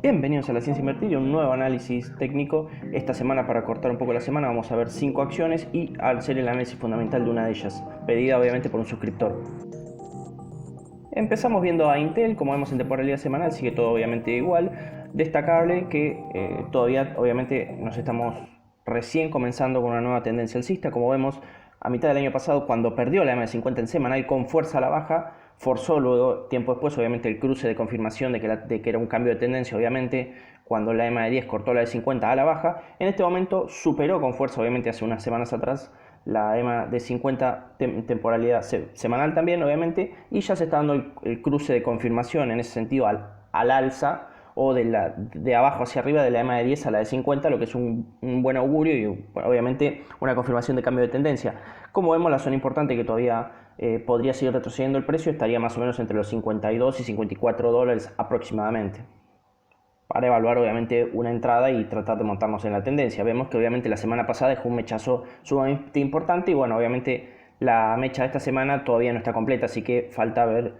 Bienvenidos a La Ciencia Invertida, un nuevo análisis técnico. Esta semana, para cortar un poco la semana, vamos a ver 5 acciones y hacer el análisis fundamental de una de ellas, pedida obviamente por un suscriptor. Empezamos viendo a Intel. Como vemos en temporalidad semanal, sigue todo obviamente igual. Destacable que todavía obviamente nos estamos recién comenzando con una nueva tendencia alcista. Como vemos, a mitad del año pasado, cuando perdió la EMA de 50 en semanal con fuerza a la baja, forzó luego, tiempo después, obviamente el cruce de confirmación de que era un cambio de tendencia, obviamente, cuando la EMA de 10 cortó la de 50 a la baja. En este momento superó con fuerza, obviamente hace unas semanas atrás, la EMA de 50 temporalidad semanal también, obviamente, y ya se está dando el cruce de confirmación en ese sentido al alza, o de abajo hacia arriba, de la EMA de 10 a la de 50, lo que es un buen augurio y obviamente una confirmación de cambio de tendencia. Como vemos, la zona importante que todavía podría seguir retrocediendo el precio estaría más o menos entre los 52 y 54 dólares aproximadamente, para evaluar obviamente una entrada y tratar de montarnos en la tendencia. Vemos que obviamente la semana pasada dejó un mechazo sumamente importante y bueno, obviamente la mecha de esta semana todavía no está completa, así que falta ver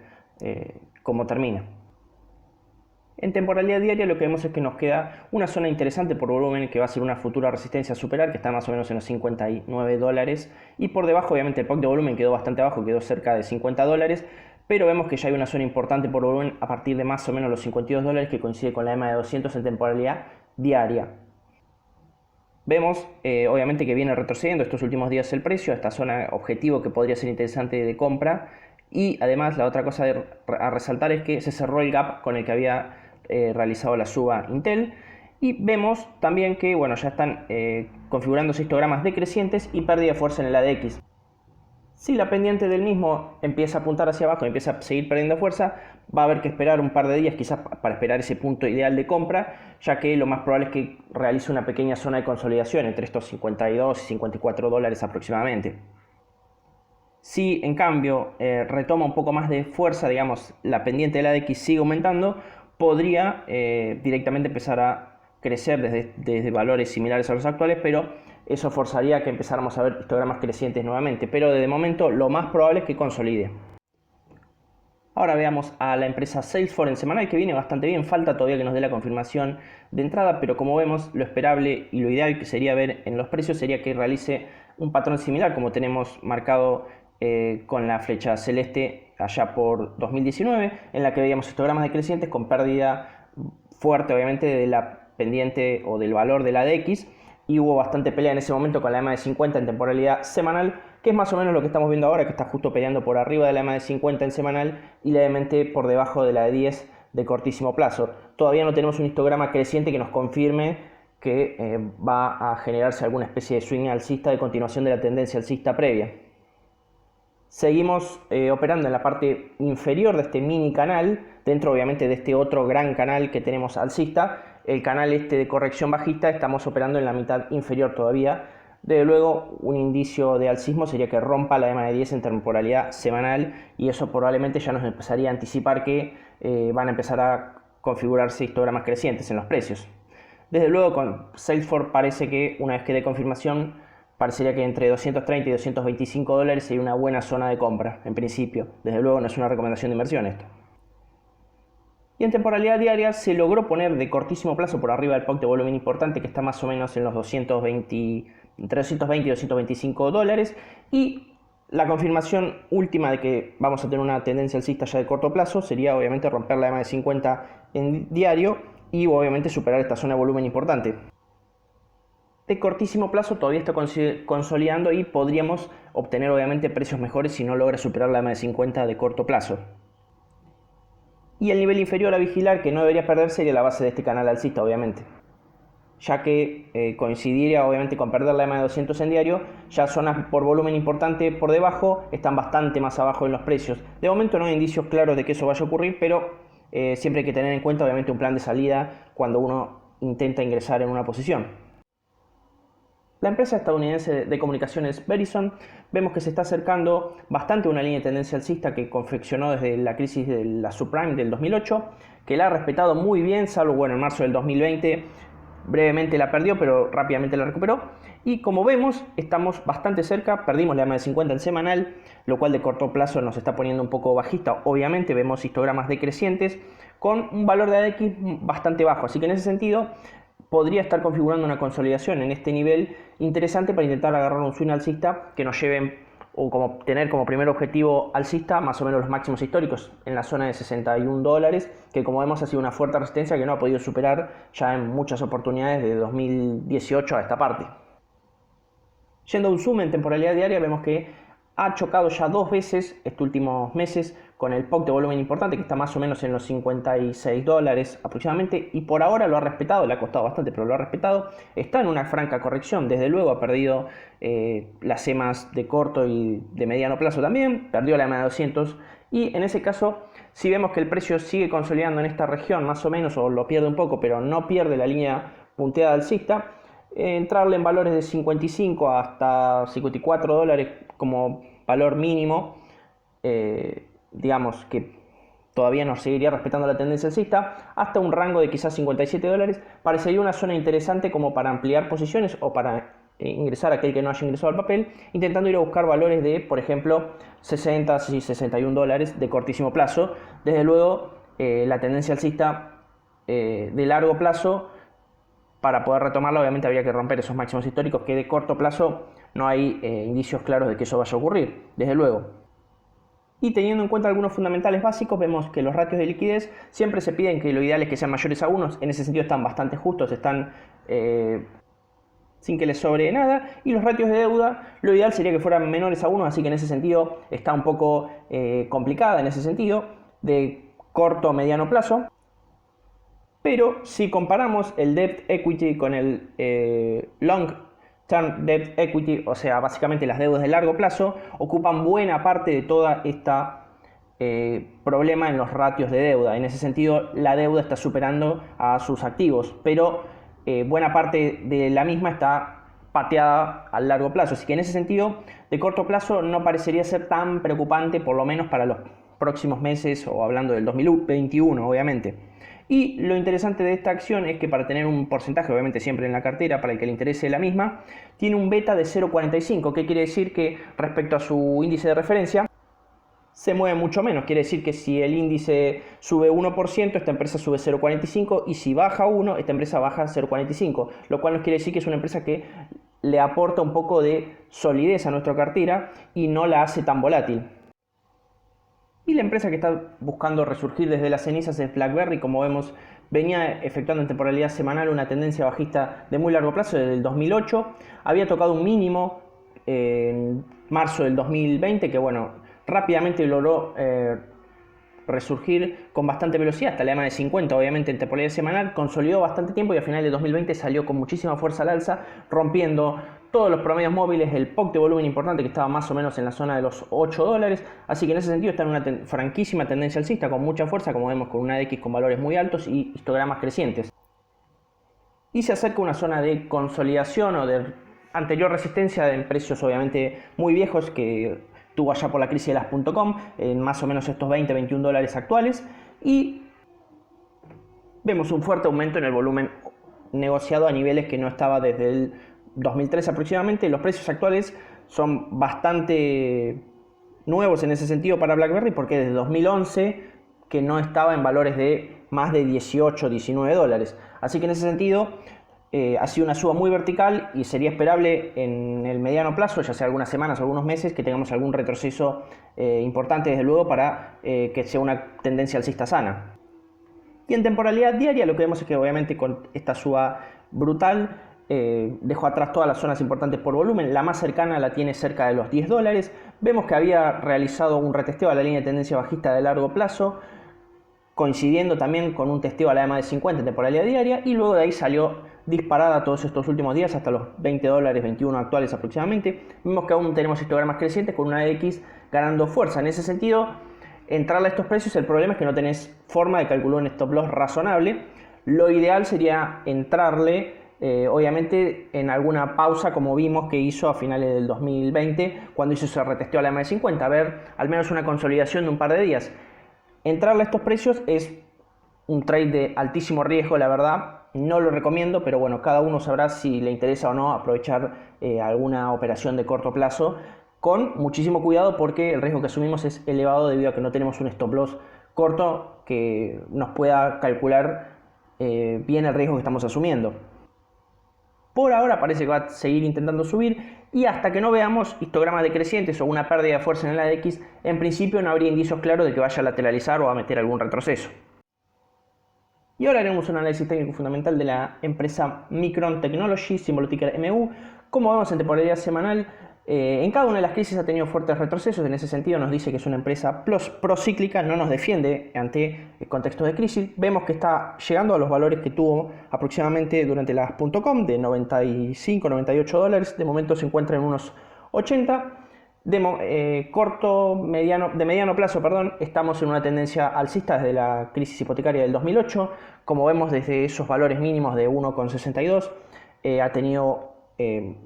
cómo termina. En temporalidad diaria lo que vemos es que nos queda una zona interesante por volumen que va a ser una futura resistencia a superar, que está más o menos en los 59 dólares, y por debajo obviamente el POC de volumen quedó bastante abajo, quedó cerca de 50 dólares, pero vemos que ya hay una zona importante por volumen a partir de más o menos los 52 dólares, que coincide con la EMA de 200 en temporalidad diaria. Vemos obviamente que viene retrocediendo estos últimos días el precio a esta zona objetivo que podría ser interesante de compra, y además la otra cosa a resaltar es que se cerró el gap con el que había realizado la suba Intel, y vemos también que bueno, ya están configurándose histogramas decrecientes y pérdida de fuerza en el ADX. Si la pendiente del mismo empieza a apuntar hacia abajo y empieza a seguir perdiendo fuerza, va a haber que esperar un par de días quizás para esperar ese punto ideal de compra, ya que lo más probable es que realice una pequeña zona de consolidación entre estos 52 y 54 dólares aproximadamente. Si en cambio retoma un poco más de fuerza, digamos, la pendiente del ADX sigue aumentando, podría directamente empezar a crecer desde valores similares a los actuales, pero eso forzaría a que empezáramos a ver histogramas crecientes nuevamente. Pero de momento lo más probable es que consolide. Ahora veamos a la empresa Salesforce en semanal, que viene bastante bien. Falta todavía que nos dé la confirmación de entrada, pero como vemos, lo esperable y lo ideal que sería ver en los precios sería que realice un patrón similar como tenemos marcado con la flecha celeste allá por 2019, en la que veíamos histogramas decrecientes con pérdida fuerte obviamente de la pendiente o del valor de la DX, y hubo bastante pelea en ese momento con la EMA de 50 en temporalidad semanal, que es más o menos lo que estamos viendo ahora, que está justo peleando por arriba de la EMA de 50 en semanal y levemente por debajo de la de 10 de cortísimo plazo. Todavía no tenemos un histograma creciente que nos confirme que va a generarse alguna especie de swing alcista de continuación de la tendencia alcista previa. Seguimos operando en la parte inferior de este mini canal, dentro obviamente de este otro gran canal que tenemos alcista. El canal este de corrección bajista estamos operando en la mitad inferior todavía. Desde luego, un indicio de alcismo sería que rompa la EMA de 10 en temporalidad semanal, y eso probablemente ya nos empezaría a anticipar que van a empezar a configurarse histogramas crecientes en los precios. Desde luego, con Salesforce parece que una vez que dé confirmación, parecería que entre 230 y 225 dólares sería una buena zona de compra, en principio. Desde luego no es una recomendación de inversión esto. Y en temporalidad diaria se logró poner de cortísimo plazo por arriba del POC de volumen importante, que está más o menos en los 220, entre 220 y 225 dólares, y la confirmación última de que vamos a tener una tendencia alcista ya de corto plazo sería obviamente romper la EMA de 50 en diario y obviamente superar esta zona de volumen importante. De cortísimo plazo todavía está consolidando y podríamos obtener obviamente precios mejores si no logra superar la EMA de 50 de corto plazo. Y el nivel inferior a vigilar, que no debería perderse, sería la base de este canal alcista obviamente, ya que coincidiría obviamente con perder la EMA de 200 en diario. Ya zonas por volumen importante por debajo están bastante más abajo en los precios. De momento no hay indicios claros de que eso vaya a ocurrir, pero siempre hay que tener en cuenta obviamente un plan de salida cuando uno intenta ingresar en una posición. La empresa estadounidense de comunicaciones Verizon, vemos que se está acercando bastante a una línea de tendencia alcista que confeccionó desde la crisis de la subprime del 2008, que la ha respetado muy bien, salvo bueno, en marzo del 2020 brevemente la perdió, pero rápidamente la recuperó. Y como vemos, estamos bastante cerca, perdimos la EMA de 50 en semanal, lo cual de corto plazo nos está poniendo un poco bajista. Obviamente vemos histogramas decrecientes con un valor de ADX bastante bajo, así que en ese sentido podría estar configurando una consolidación en este nivel interesante para intentar agarrar un swing alcista que nos lleve, o como tener como primer objetivo alcista más o menos los máximos históricos en la zona de $61, que como vemos ha sido una fuerte resistencia que no ha podido superar ya en muchas oportunidades de 2018 a esta parte. Yendo a un zoom en temporalidad diaria, vemos que ha chocado ya 2 veces estos últimos meses con el POC de volumen importante, que está más o menos en los $56 aproximadamente, y por ahora lo ha respetado, le ha costado bastante, pero lo ha respetado. Está en una franca corrección, desde luego ha perdido las EMAs de corto y de mediano plazo también, perdió la EMA de 200, y en ese caso, si vemos que el precio sigue consolidando en esta región más o menos, o lo pierde un poco, pero no pierde la línea punteada alcista, entrarle en valores de 55 hasta $54 como valor mínimo, digamos que todavía nos seguiría respetando la tendencia alcista, hasta un rango de quizás $57, parecería una zona interesante como para ampliar posiciones o para ingresar aquel que no haya ingresado al papel, intentando ir a buscar valores de, por ejemplo, 60 y $61 de cortísimo plazo. Desde luego, la tendencia alcista de largo plazo, para poder retomarla, obviamente habría que romper esos máximos históricos, que de corto plazo no hay indicios claros de que eso vaya a ocurrir, desde luego. Y teniendo en cuenta algunos fundamentales básicos, vemos que los ratios de liquidez siempre se piden que lo ideal es que sean mayores a 1, en ese sentido están bastante justos, están sin que les sobre nada, y los ratios de deuda, lo ideal sería que fueran menores a 1, así que en ese sentido está un poco complicada en ese sentido, de corto o mediano plazo. Pero si comparamos el debt equity con el long term debt equity, o sea, básicamente las deudas de largo plazo, ocupan buena parte de toda esta problema en los ratios de deuda. En ese sentido, la deuda está superando a sus activos, pero buena parte de la misma está pateada al largo plazo. Así que en ese sentido, de corto plazo no parecería ser tan preocupante, por lo menos para los próximos meses, o hablando del 2021, obviamente. Y lo interesante de esta acción es que para tener un porcentaje, obviamente siempre en la cartera, para el que le interese la misma, tiene un beta de 0,45, que quiere decir que respecto a su índice de referencia se mueve mucho menos. Quiere decir que si el índice sube 1%, esta empresa sube 0,45, y si baja 1, esta empresa baja 0,45, lo cual nos quiere decir que es una empresa que le aporta un poco de solidez a nuestra cartera y no la hace tan volátil. Y la empresa que está buscando resurgir desde las cenizas es BlackBerry. Como vemos, venía efectuando en temporalidad semanal una tendencia bajista de muy largo plazo desde el 2008. Había tocado un mínimo en marzo del 2020 que, bueno, rápidamente logró resurgir con bastante velocidad hasta la EMA de 50, obviamente en temporalidad semanal, consolidó bastante tiempo y a final de 2020 salió con muchísima fuerza al alza, rompiendo todos los promedios móviles, el POC de volumen importante que estaba más o menos en la zona de los $8, así que en ese sentido está en una franquísima tendencia alcista con mucha fuerza, como vemos, con una ADX con valores muy altos y histogramas crecientes. Y se acerca una zona de consolidación o de anterior resistencia en precios obviamente muy viejos que tuvo allá por la crisis de las .com, en más o menos estos $20-21 actuales, y vemos un fuerte aumento en el volumen negociado a niveles que no estaba desde el 2013 aproximadamente. Los precios actuales son bastante nuevos en ese sentido para BlackBerry, porque desde 2011 que no estaba en valores de más de $18-19. Así que en ese sentido ha sido una suba muy vertical y sería esperable en el mediano plazo, ya sea algunas semanas o algunos meses, que tengamos algún retroceso importante desde luego para que sea una tendencia alcista sana. Y en temporalidad diaria lo que vemos es que obviamente con esta suba brutal dejó atrás todas las zonas importantes por volumen. La más cercana la tiene cerca de los $10. Vemos que había realizado un retesteo a la línea de tendencia bajista de largo plazo, coincidiendo también con un testeo a la EMA de 50 en temporalidad diaria, y luego de ahí salió disparada todos estos últimos días hasta los $20, 21 actuales aproximadamente. Vemos que aún tenemos histogramas crecientes con una ADX ganando fuerza. En ese sentido, entrarle a estos precios, el problema es que no tenés forma de calcular un stop loss razonable. Lo ideal sería entrarle obviamente en alguna pausa, como vimos que hizo a finales del 2020 cuando hizo ese retesteo a la EMA de 50, a ver al menos una consolidación de un par de días. Entrarle a estos precios es un trade de altísimo riesgo, la verdad, no lo recomiendo, pero bueno, cada uno sabrá si le interesa o no aprovechar alguna operación de corto plazo, con muchísimo cuidado porque el riesgo que asumimos es elevado debido a que no tenemos un stop loss corto que nos pueda calcular bien el riesgo que estamos asumiendo. Por ahora parece que va a seguir intentando subir y hasta que no veamos histogramas decrecientes o una pérdida de fuerza en la X, en principio no habría indicios claros de que vaya a lateralizar o a meter algún retroceso. Y ahora haremos un análisis técnico fundamental de la empresa Micron Technology, símbolo ticker MU. Como vemos en temporalidad semanal, en cada una de las crisis ha tenido fuertes retrocesos. En ese sentido nos dice que es una empresa procíclica, no nos defiende ante contextos de crisis. Vemos que está llegando a los valores que tuvo aproximadamente durante las .com de 95, 98 dólares. De momento se encuentra en unos 80. De mediano plazo, estamos en una tendencia alcista desde la crisis hipotecaria del 2008. Como vemos, desde esos valores mínimos de 1,62 ha tenido,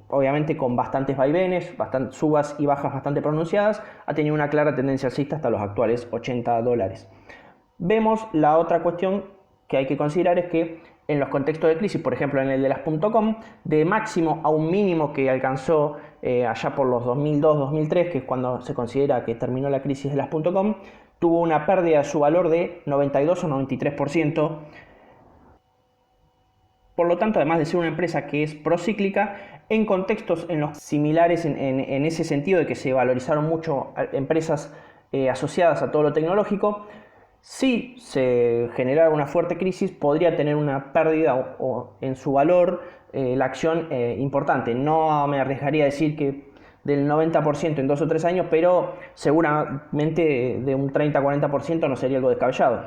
obviamente con bastantes vaivenes, subas y bajas bastante pronunciadas, ha tenido una clara tendencia alcista hasta los actuales 80 dólares. Vemos la otra cuestión que hay que considerar es que en los contextos de crisis, por ejemplo en el de las .com, de máximo a un mínimo que alcanzó allá por los 2002-2003, que es cuando se considera que terminó la crisis de las .com, tuvo una pérdida de su valor de 92 o 93%. Por lo tanto, además de ser una empresa que es procíclica, en contextos en los similares en ese sentido de que se valorizaron mucho empresas asociadas a todo lo tecnológico, si se generara una fuerte crisis, podría tener una pérdida en su valor la acción importante. No me arriesgaría a decir que del 90% en 2 o 3 años, pero seguramente de un 30-40% no sería algo descabellado.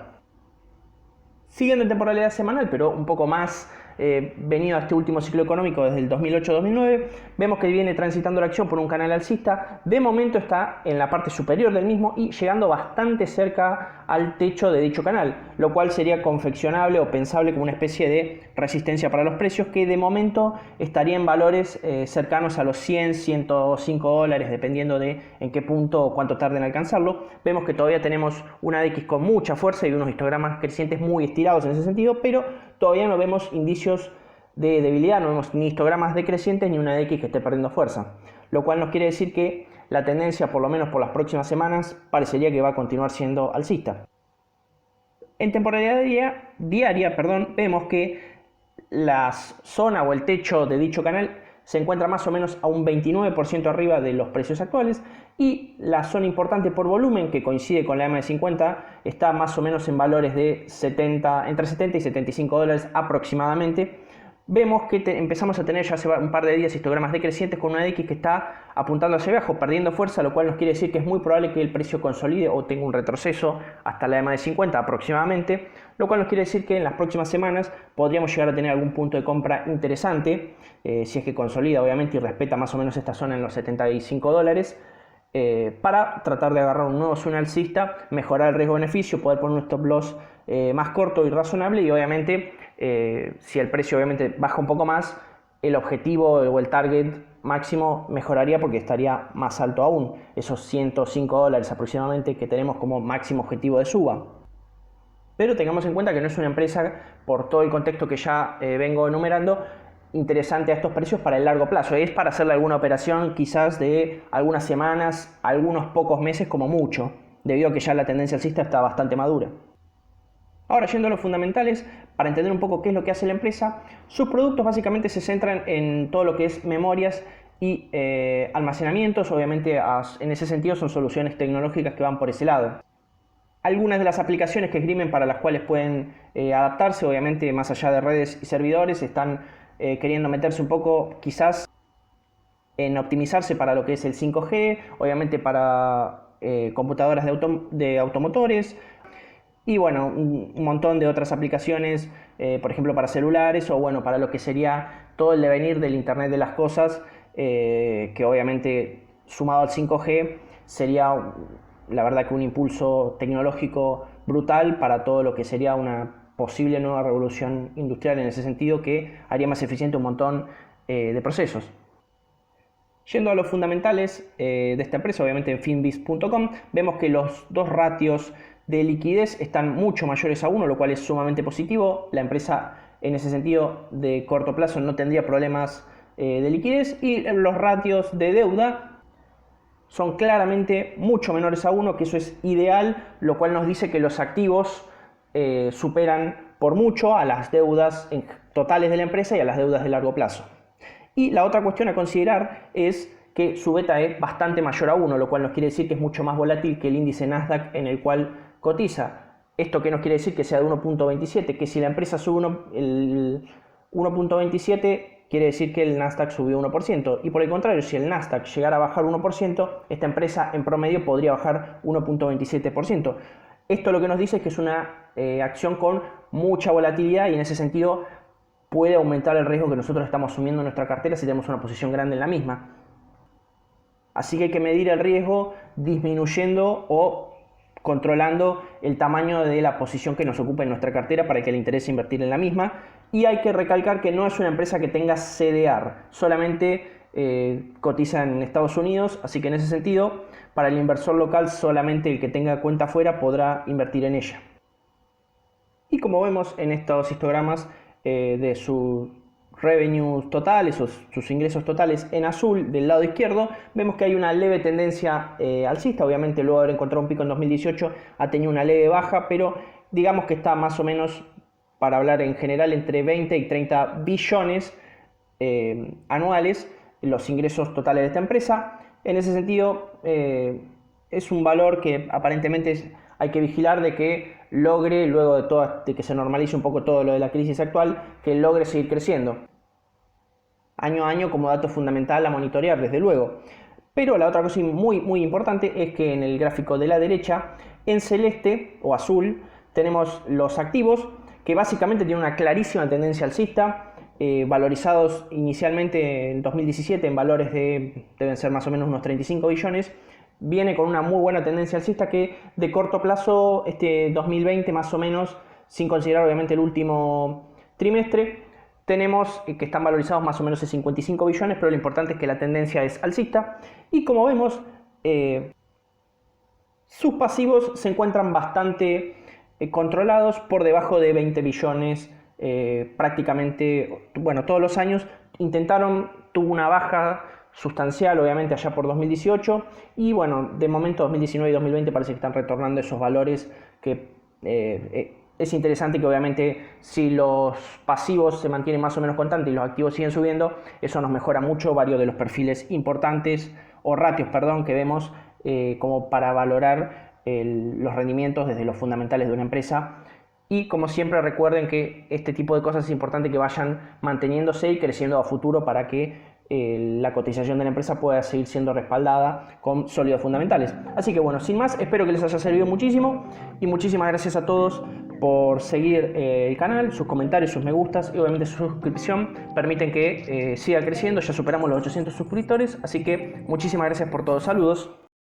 Siguiendo en temporalidad semanal, pero un poco más venido a este último ciclo económico desde el 2008-2009, vemos que viene transitando la acción por un canal alcista. De momento está en la parte superior del mismo y llegando bastante cerca al techo de dicho canal, lo cual sería confeccionable o pensable como una especie de resistencia para los precios, que de momento estaría en valores cercanos a los 100, 105 dólares, dependiendo de en qué punto o cuánto tarde en alcanzarlo. Vemos que todavía tenemos una ADX con mucha fuerza y unos histogramas crecientes muy estirados en ese sentido, pero todavía no vemos indicios de debilidad, no vemos ni histogramas decrecientes ni una ADX que esté perdiendo fuerza, lo cual nos quiere decir que la tendencia, por lo menos por las próximas semanas, parecería que va a continuar siendo alcista. En temporalidad diaria, vemos que la zona o el techo de dicho canal se encuentra más o menos a un 29% arriba de los precios actuales y la zona importante por volumen, que coincide con la EMA de 50, está más o menos en valores de entre 70 y 75 dólares aproximadamente. Vemos que empezamos a tener ya hace un par de días histogramas decrecientes con una X que está apuntando hacia abajo, perdiendo fuerza, lo cual nos quiere decir que es muy probable que el precio consolide o tenga un retroceso hasta la EMA de 50 aproximadamente, lo cual nos quiere decir que en las próximas semanas podríamos llegar a tener algún punto de compra interesante, si es que consolida obviamente y respeta más o menos esta zona en los 75 dólares, para tratar de agarrar un nuevo suelo alcista, mejorar el riesgo-beneficio, poder poner un stop loss más corto y razonable y obviamente si el precio obviamente baja un poco más, el objetivo o el target máximo mejoraría porque estaría más alto aún, esos 105 dólares aproximadamente que tenemos como máximo objetivo de suba. Pero tengamos en cuenta que no es una empresa, por todo el contexto que ya vengo enumerando, interesante a estos precios para el largo plazo. Es para hacerle alguna operación quizás de algunas semanas, algunos pocos meses como mucho, debido a que ya la tendencia alcista está bastante madura. Ahora, yendo a los fundamentales, para entender un poco qué es lo que hace la empresa, sus productos básicamente se centran en todo lo que es memorias y almacenamientos. Obviamente en ese sentido son soluciones tecnológicas que van por ese lado. Algunas de las aplicaciones que esgrimen para las cuales pueden adaptarse, obviamente más allá de redes y servidores, están queriendo meterse un poco quizás en optimizarse para lo que es el 5G, obviamente para computadoras de automotores y bueno, un montón de otras aplicaciones, por ejemplo para celulares o bueno, para lo que sería todo el devenir del Internet de las cosas, que obviamente sumado al 5G sería la verdad que un impulso tecnológico brutal para todo lo que sería una posible nueva revolución industrial en ese sentido, que haría más eficiente un montón de procesos. Yendo a los fundamentales de esta empresa, obviamente en finviz.com, vemos que los dos ratios de liquidez están mucho mayores a 1, lo cual es sumamente positivo. La empresa en ese sentido de corto plazo no tendría problemas de liquidez, y los ratios de deuda son claramente mucho menores a 1, que eso es ideal, lo cual nos dice que los activos superan por mucho a las deudas totales de la empresa y a las deudas de largo plazo. Y la otra cuestión a considerar es que su beta es bastante mayor a 1, lo cual nos quiere decir que es mucho más volátil que el índice Nasdaq en el cual cotiza. ¿Esto qué nos quiere decir? Que sea de 1.27, que si la empresa sube el 1.27, quiere decir que el Nasdaq subió 1%. Y por el contrario, si el Nasdaq llegara a bajar 1%, esta empresa en promedio podría bajar 1.27%. Esto lo que nos dice es que es una acción con mucha volatilidad, y en ese sentido puede aumentar el riesgo que nosotros estamos asumiendo en nuestra cartera si tenemos una posición grande en la misma. Así que hay que medir el riesgo disminuyendo o controlando el tamaño de la posición que nos ocupa en nuestra cartera para que le interese invertir en la misma. Y hay que recalcar que no es una empresa que tenga CDR, solamente cotiza en Estados Unidos, así que en ese sentido, para el inversor local, solamente el que tenga cuenta afuera podrá invertir en ella. Y como vemos en estos histogramas de sus revenues totales, sus ingresos totales en azul del lado izquierdo, vemos que hay una leve tendencia alcista. Obviamente luego de haber encontrado un pico en 2018 ha tenido una leve baja, pero digamos que está más o menos, para hablar en general, entre 20 y 30 billones anuales los ingresos totales de esta empresa. En ese sentido es un valor que aparentemente hay que vigilar de que logre, luego de que se normalice un poco todo lo de la crisis actual, que logre seguir creciendo año a año como dato fundamental a monitorear, desde luego. Pero la otra cosa muy importante es que en el gráfico de la derecha, en celeste o azul, tenemos los activos que básicamente tienen una clarísima tendencia alcista, valorizados inicialmente en 2017 en valores deben ser más o menos unos 35 billones, viene con una muy buena tendencia alcista que de corto plazo, este 2020 más o menos, sin considerar obviamente el último trimestre, tenemos que están valorizados más o menos en 55 billones, pero lo importante es que la tendencia es alcista. Y como vemos, sus pasivos se encuentran bastante controlados por debajo de 20 billones prácticamente, bueno, todos los años. Tuvo una baja sustancial obviamente allá por 2018, y bueno, de momento 2019 y 2020 parece que están retornando esos valores, que es interesante que obviamente si los pasivos se mantienen más o menos constantes y los activos siguen subiendo, eso nos mejora mucho varios de los perfiles importantes o ratios, perdón, que vemos como para valorar los rendimientos desde los fundamentales de una empresa. Y como siempre, recuerden que este tipo de cosas es importante que vayan manteniéndose y creciendo a futuro para que la cotización de la empresa pueda seguir siendo respaldada con sólidos fundamentales. Así que bueno, sin más, espero que les haya servido muchísimo, y muchísimas gracias a todos por seguir el canal. Sus comentarios, sus me gustas y obviamente su suscripción permiten que siga creciendo. Ya superamos los 800 suscriptores, así que muchísimas gracias por todos. Saludos.